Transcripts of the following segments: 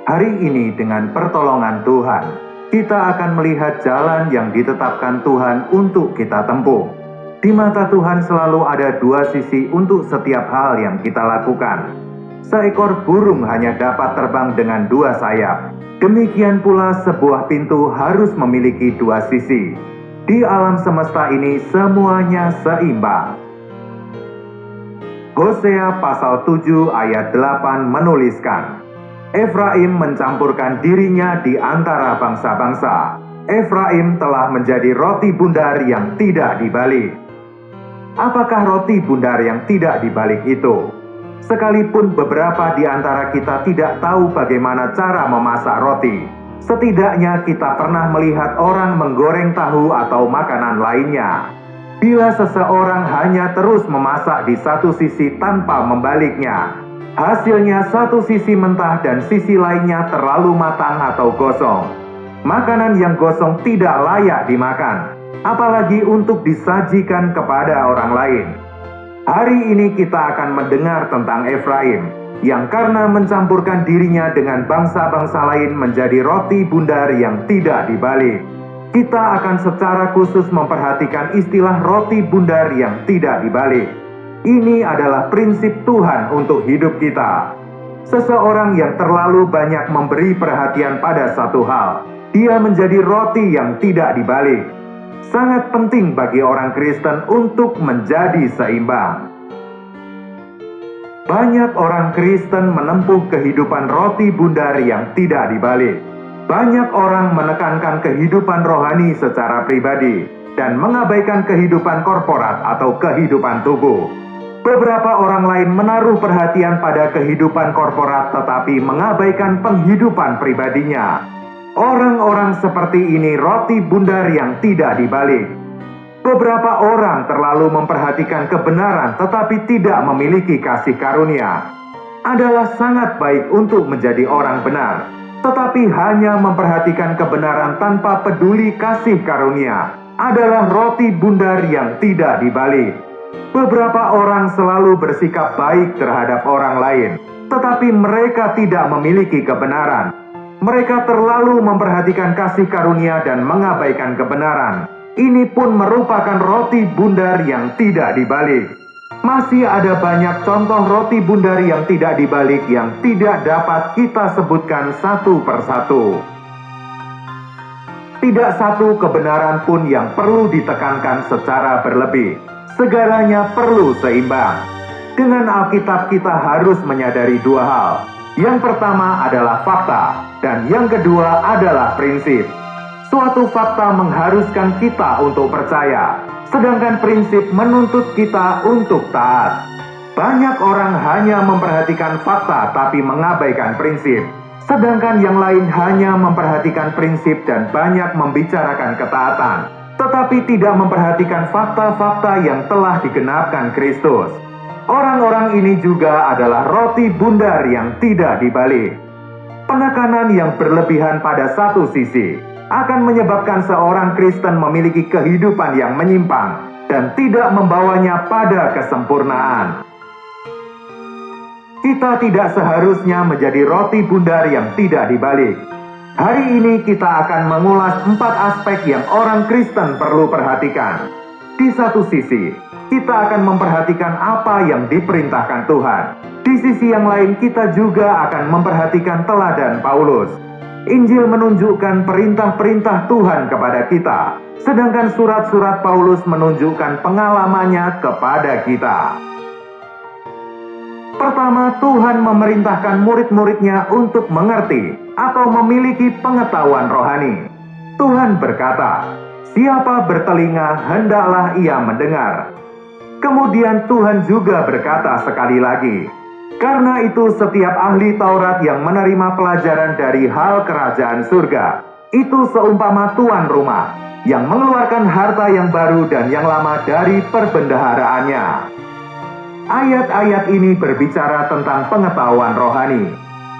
Hari ini dengan pertolongan Tuhan, kita akan melihat jalan yang ditetapkan Tuhan untuk kita tempuh. Di mata Tuhan selalu ada dua sisi untuk setiap hal yang kita lakukan. Seekor burung hanya dapat terbang dengan dua sayap. Demikian pula sebuah pintu harus memiliki dua sisi. Di alam semesta ini semuanya seimbang. Hosea pasal 7 ayat 8 menuliskan, Efraim mencampurkan dirinya di antara bangsa-bangsa. Efraim telah menjadi roti bundar yang tidak dibalik. Apakah roti bundar yang tidak dibalik itu? Sekalipun beberapa di antara kita tidak tahu bagaimana cara memasak roti, setidaknya kita pernah melihat orang menggoreng tahu atau makanan lainnya. Bila seseorang hanya terus memasak di satu sisi tanpa membaliknya, hasilnya satu sisi mentah dan sisi lainnya terlalu matang atau gosong. Makanan yang gosong tidak layak dimakan, apalagi untuk disajikan kepada orang lain. Hari ini kita akan mendengar tentang Efraim, yang karena mencampurkan dirinya dengan bangsa-bangsa lain menjadi roti bundar yang tidak dibalik. Kita akan secara khusus memperhatikan istilah roti bundar yang tidak dibalik. Ini adalah prinsip Tuhan untuk hidup kita. Seseorang yang terlalu banyak memberi perhatian pada satu hal, dia menjadi roti yang tidak dibalik. Sangat penting bagi orang Kristen untuk menjadi seimbang. Banyak orang Kristen menempuh kehidupan roti bundar yang tidak dibalik. Banyak orang menekankan kehidupan rohani secara pribadi dan mengabaikan kehidupan korporat atau kehidupan tubuh. Beberapa orang lain menaruh perhatian pada kehidupan korporat tetapi mengabaikan penghidupan pribadinya. Orang-orang seperti ini roti bundar yang tidak dibalik. Beberapa orang terlalu memperhatikan kebenaran tetapi tidak memiliki kasih karunia. Adalah sangat baik untuk menjadi orang benar, tetapi hanya memperhatikan kebenaran tanpa peduli kasih karunia adalah roti bundar yang tidak dibalik. Beberapa orang selalu bersikap baik terhadap orang lain, tetapi mereka tidak memiliki kebenaran. Mereka terlalu memperhatikan kasih karunia dan mengabaikan kebenaran. Ini pun merupakan roti bundar yang tidak dibalik. Masih ada banyak contoh roti bundar yang tidak dibalik yang tidak dapat kita sebutkan satu persatu. Tidak satu kebenaran pun yang perlu ditekankan secara berlebih. Segalanya perlu seimbang. Dengan Alkitab kita harus menyadari dua hal. Yang pertama adalah fakta, dan yang kedua adalah prinsip. Suatu fakta mengharuskan kita untuk percaya, sedangkan prinsip menuntut kita untuk taat. Banyak orang hanya memperhatikan fakta tapi mengabaikan prinsip, sedangkan yang lain hanya memperhatikan prinsip dan banyak membicarakan ketaatan, tetapi tidak memperhatikan fakta-fakta yang telah digenapkan Kristus. Orang-orang ini juga adalah roti bundar yang tidak dibalik. Penekanan yang berlebihan pada satu sisi akan menyebabkan seorang Kristen memiliki kehidupan yang menyimpang dan tidak membawanya pada kesempurnaan. Kita tidak seharusnya menjadi roti bundar yang tidak dibalik. Hari ini kita akan mengulas 4 aspek yang orang Kristen perlu perhatikan. Di satu sisi, kita akan memperhatikan apa yang diperintahkan Tuhan. Di sisi yang lain, kita juga akan memperhatikan teladan Paulus. Injil menunjukkan perintah-perintah Tuhan kepada kita, sedangkan surat-surat Paulus menunjukkan pengalamannya kepada kita. Pertama, Tuhan memerintahkan murid-muridnya untuk mengerti atau memiliki pengetahuan rohani. Tuhan berkata, "Siapa bertelinga, hendaklah ia mendengar." Kemudian Tuhan juga berkata sekali lagi, "Karena itu setiap ahli Taurat yang menerima pelajaran dari hal kerajaan surga, itu seumpama tuan rumah yang mengeluarkan harta yang baru dan yang lama dari perbendaharaannya." Ayat-ayat ini berbicara tentang pengetahuan rohani.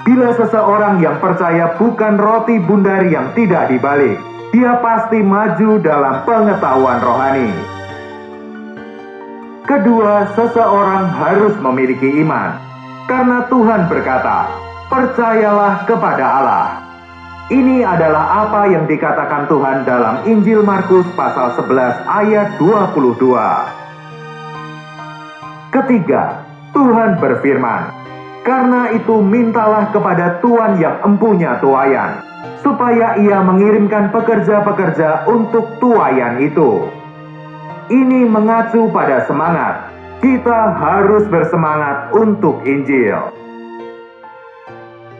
Bila seseorang yang percaya bukan roti bundar yang tidak dibalik, dia pasti maju dalam pengetahuan rohani. Kedua, seseorang harus memiliki iman. Karena Tuhan berkata, Percayalah kepada Allah. Ini adalah apa yang dikatakan Tuhan dalam Injil Markus pasal 11 ayat 22. Ketiga, Tuhan berfirman, "Karena itu mintalah kepada Tuhan yang empunya tuaian, supaya ia mengirimkan pekerja-pekerja untuk tuaian itu." Ini mengacu pada semangat. Kita harus bersemangat untuk Injil.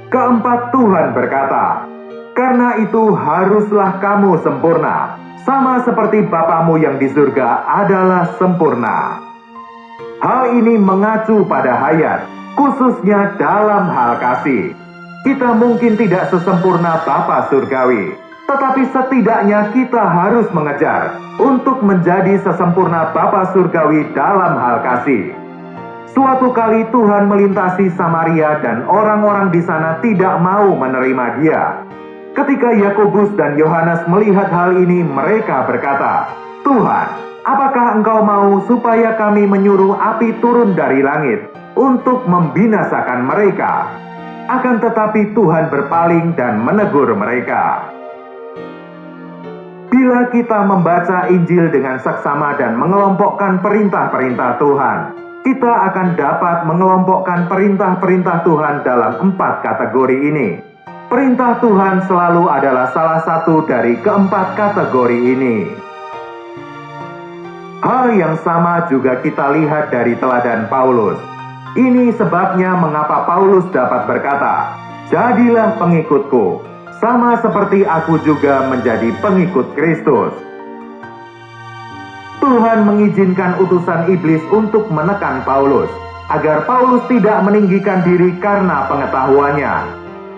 Keempat, Tuhan berkata, "Karena itu haruslah kamu sempurna, sama seperti Bapamu yang di surga adalah sempurna." Hal ini mengacu pada hayat, khususnya dalam hal kasih. Kita mungkin tidak sesempurna Bapa Surgawi, tetapi setidaknya kita harus mengejar untuk menjadi sesempurna Bapa Surgawi dalam hal kasih. Suatu kali Tuhan melintasi Samaria dan orang-orang di sana tidak mau menerima Dia. Ketika Yakobus dan Yohanes melihat hal ini, mereka berkata, "Tuhan, apakah Engkau mau supaya kami menyuruh api turun dari langit untuk membinasakan mereka?" Akan tetapi Tuhan berpaling dan menegur mereka. Bila kita membaca Injil dengan seksama dan mengelompokkan perintah-perintah Tuhan, kita akan dapat mengelompokkan perintah-perintah Tuhan dalam 4 kategori ini. Perintah Tuhan selalu adalah salah satu dari keempat kategori ini. Hal yang sama juga kita lihat dari teladan Paulus. Ini sebabnya mengapa Paulus dapat berkata, "Jadilah pengikutku, sama seperti aku juga menjadi pengikut Kristus." Tuhan mengizinkan utusan iblis untuk menekan Paulus, agar Paulus tidak meninggikan diri karena pengetahuannya.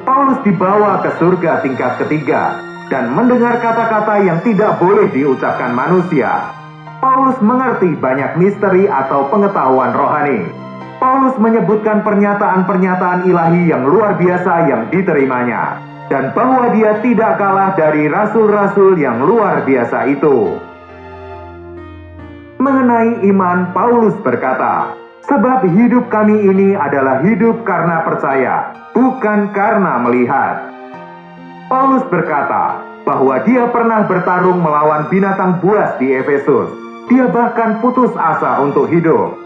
Paulus dibawa ke surga tingkat ketiga dan mendengar kata-kata yang tidak boleh diucapkan manusia. Paulus mengerti banyak misteri atau pengetahuan rohani. Paulus menyebutkan pernyataan-pernyataan ilahi yang luar biasa yang diterimanya, dan bahwa dia tidak kalah dari rasul-rasul yang luar biasa itu. Mengenai iman, Paulus berkata, "Sebab hidup kami ini adalah hidup karena percaya, bukan karena melihat." Paulus berkata bahwa dia pernah bertarung melawan binatang buas di Efesus. Dia bahkan putus asa untuk hidup.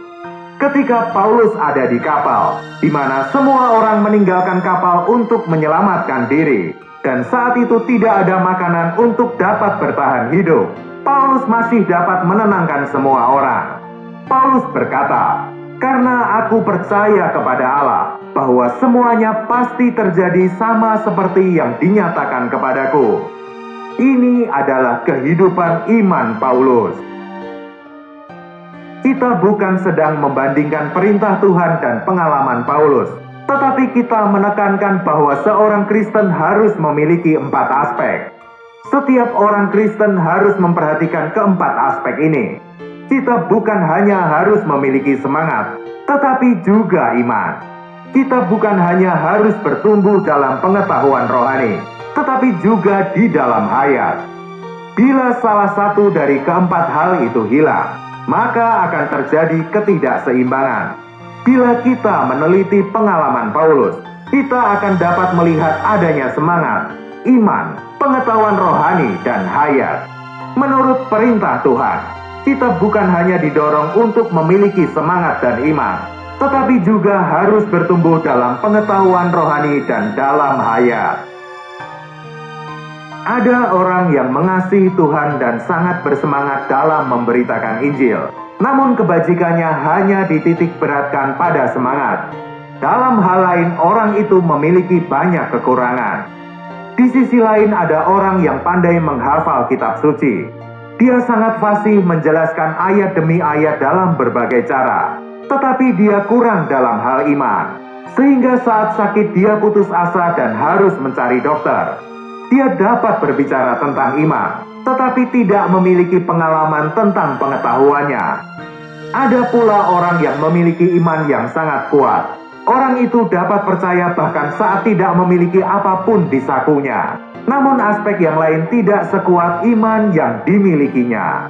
Ketika Paulus ada di kapal, di mana semua orang meninggalkan kapal untuk menyelamatkan diri, dan saat itu tidak ada makanan untuk dapat bertahan hidup, Paulus masih dapat menenangkan semua orang. Paulus berkata, "Karena aku percaya kepada Allah, bahwa semuanya pasti terjadi sama seperti yang dinyatakan kepadaku." Ini adalah kehidupan iman Paulus. Kita bukan sedang membandingkan perintah Tuhan dan pengalaman Paulus, tetapi kita menekankan bahwa seorang Kristen harus memiliki 4 aspek. Setiap orang Kristen harus memperhatikan keempat aspek ini. Kita bukan hanya harus memiliki semangat, tetapi juga iman. Kita bukan hanya harus bertumbuh dalam pengetahuan rohani, tetapi juga di dalam hayat. Bila salah satu dari keempat hal itu hilang, maka akan terjadi ketidakseimbangan. Bila kita meneliti pengalaman Paulus, kita akan dapat melihat adanya semangat, iman, pengetahuan rohani, dan hayat. Menurut perintah Tuhan, kita bukan hanya didorong untuk memiliki semangat dan iman, tetapi juga harus bertumbuh dalam pengetahuan rohani dan dalam hayat. Ada orang yang mengasihi Tuhan dan sangat bersemangat dalam memberitakan Injil, namun kebajikannya hanya dititik beratkan pada semangat. Dalam hal lain, orang itu memiliki banyak kekurangan. Di sisi lain, ada orang yang pandai menghafal kitab suci. Dia sangat fasih menjelaskan ayat demi ayat dalam berbagai cara, tetapi dia kurang dalam hal iman, sehingga saat sakit dia putus asa dan harus mencari dokter. Dia dapat berbicara tentang iman, tetapi tidak memiliki pengalaman tentang pengetahuannya. Ada pula orang yang memiliki iman yang sangat kuat. Orang itu dapat percaya bahkan saat tidak memiliki apapun di sakunya. Namun aspek yang lain tidak sekuat iman yang dimilikinya.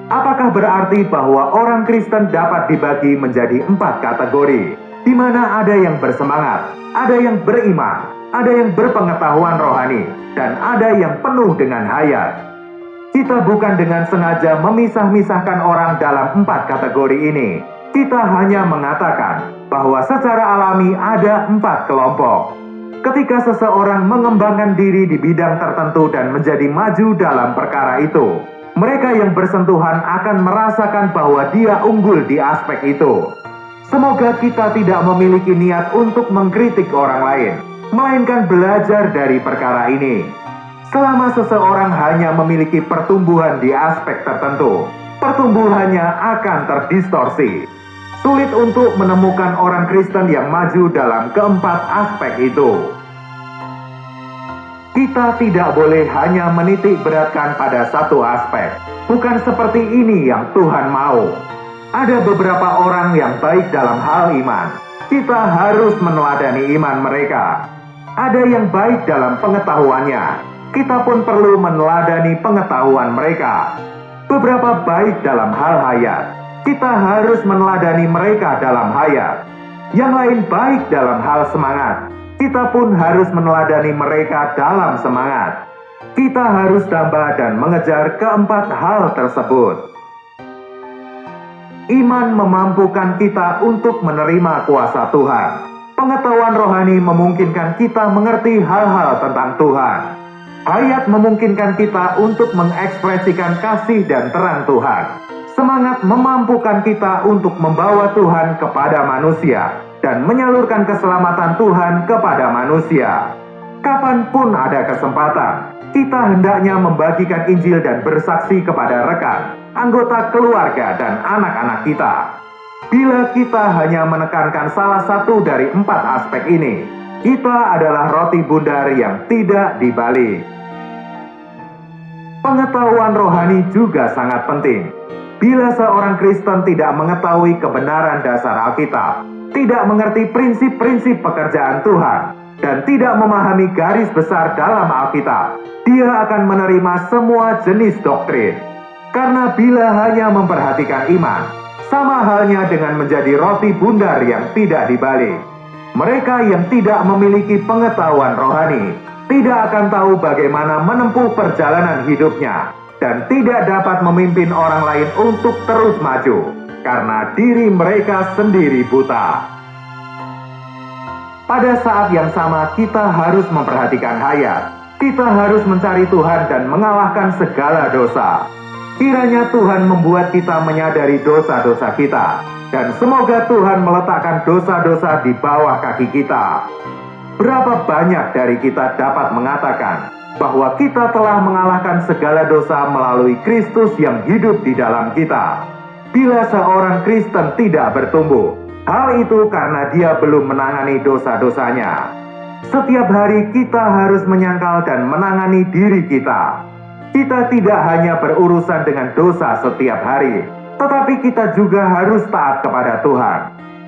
Apakah berarti bahwa orang Kristen dapat dibagi menjadi 4 kategori? di mana ada yang bersemangat, ada yang beriman, ada yang berpengetahuan rohani, dan ada yang penuh dengan hayat. Kita bukan dengan sengaja memisah-misahkan orang dalam 4 kategori ini. Kita hanya mengatakan bahwa secara alami ada 4 kelompok. Ketika seseorang mengembangkan diri di bidang tertentu dan menjadi maju dalam perkara itu, mereka yang bersentuhan akan merasakan bahwa dia unggul di aspek itu. Semoga kita tidak memiliki niat untuk mengkritik orang lain, melainkan belajar dari perkara ini. Selama seseorang hanya memiliki pertumbuhan di aspek tertentu, pertumbuhannya akan terdistorsi. Sulit untuk menemukan orang Kristen yang maju dalam keempat aspek itu. Kita tidak boleh hanya menitik beratkan pada satu aspek. Bukan seperti ini yang Tuhan mau. Ada beberapa orang yang baik dalam hal iman. Kita harus meneladani iman mereka. Ada yang baik dalam pengetahuannya. Kita pun perlu meneladani pengetahuan mereka. Beberapa baik dalam hal hayat. Kita harus meneladani mereka dalam hayat. Yang lain baik dalam hal semangat. Kita pun harus meneladani mereka dalam semangat. Kita harus tambah dan mengejar keempat hal tersebut. Iman memampukan kita untuk menerima kuasa Tuhan. Pengetahuan rohani memungkinkan kita mengerti hal-hal tentang Tuhan. Hayat memungkinkan kita untuk mengekspresikan kasih dan terang Tuhan. Semangat memampukan kita untuk membawa Tuhan kepada manusia dan menyalurkan keselamatan Tuhan kepada manusia. Kapanpun ada kesempatan, kita hendaknya membagikan Injil dan bersaksi kepada rekan, anggota keluarga, dan anak-anak kita. Bila kita hanya menekankan salah satu dari 4 aspek ini, kita adalah roti bundar yang tidak dibalik. Pengetahuan rohani juga sangat penting. Bila seorang Kristen tidak mengetahui kebenaran dasar Alkitab, tidak mengerti prinsip-prinsip pekerjaan Tuhan, dan tidak memahami garis besar dalam Alkitab, dia akan menerima semua jenis doktrin. Karena bila hanya memperhatikan iman, sama halnya dengan menjadi roti bundar yang tidak dibalik. Mereka yang tidak memiliki pengetahuan rohani, tidak akan tahu bagaimana menempuh perjalanan hidupnya, dan tidak dapat memimpin orang lain untuk terus maju, karena diri mereka sendiri buta. Pada saat yang sama kita harus memperhatikan hayat. Kita harus mencari Tuhan dan mengalahkan segala dosa. Kiranya Tuhan membuat kita menyadari dosa-dosa kita. Dan semoga Tuhan meletakkan dosa-dosa di bawah kaki kita. Berapa banyak dari kita dapat mengatakan bahwa kita telah mengalahkan segala dosa melalui Kristus yang hidup di dalam kita. Bila seorang Kristen tidak bertumbuh, hal itu karena dia belum menangani dosa-dosanya. Setiap hari kita harus menyangkal dan menangani diri kita. Kita tidak hanya berurusan dengan dosa setiap hari, tetapi kita juga harus taat kepada Tuhan.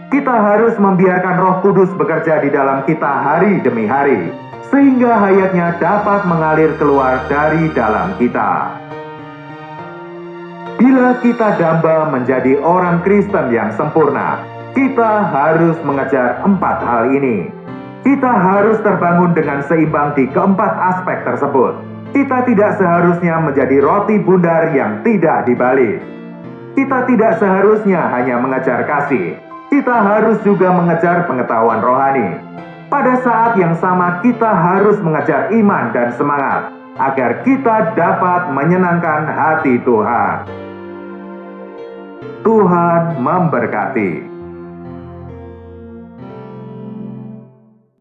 Kita harus membiarkan Roh Kudus bekerja di dalam kita hari demi hari, sehingga hayatnya dapat mengalir keluar dari dalam kita. Bila kita damba menjadi orang Kristen yang sempurna, kita harus mengejar 4 hal ini. Kita harus terbangun dengan seimbang di keempat aspek tersebut. Kita tidak seharusnya menjadi roti bundar yang tidak dibalik. Kita tidak seharusnya hanya mengejar kasih. Kita harus juga mengejar pengetahuan rohani. Pada saat yang sama kita harus mengejar iman dan semangat, agar kita dapat menyenangkan hati Tuhan. Tuhan memberkati.